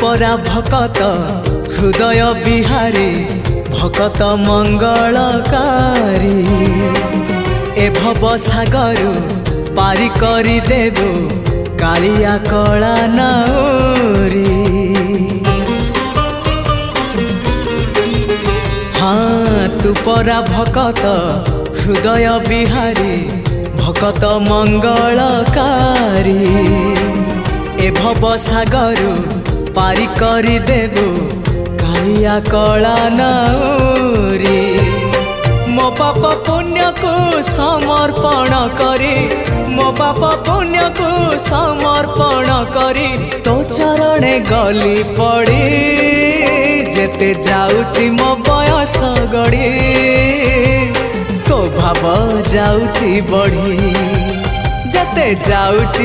परा भकत हृदय बिहारी भकत मंगलकारी ए भव सागर पारी करी देबो कालिया कला नाउरी। हाँ तू परा भकत हृदय बिहारी भकत मंगलकारी ए भव सागर पारी करी देबो कालिया कला नाउरी। मो पाप पुण्य को समर्पण करी मो पाप पुण्य को समर्पण करी तो चरणे गली पड़ी जेते जाउची मो बयस गड़ी तो भाव जाउची बढ़ी जेते जाउची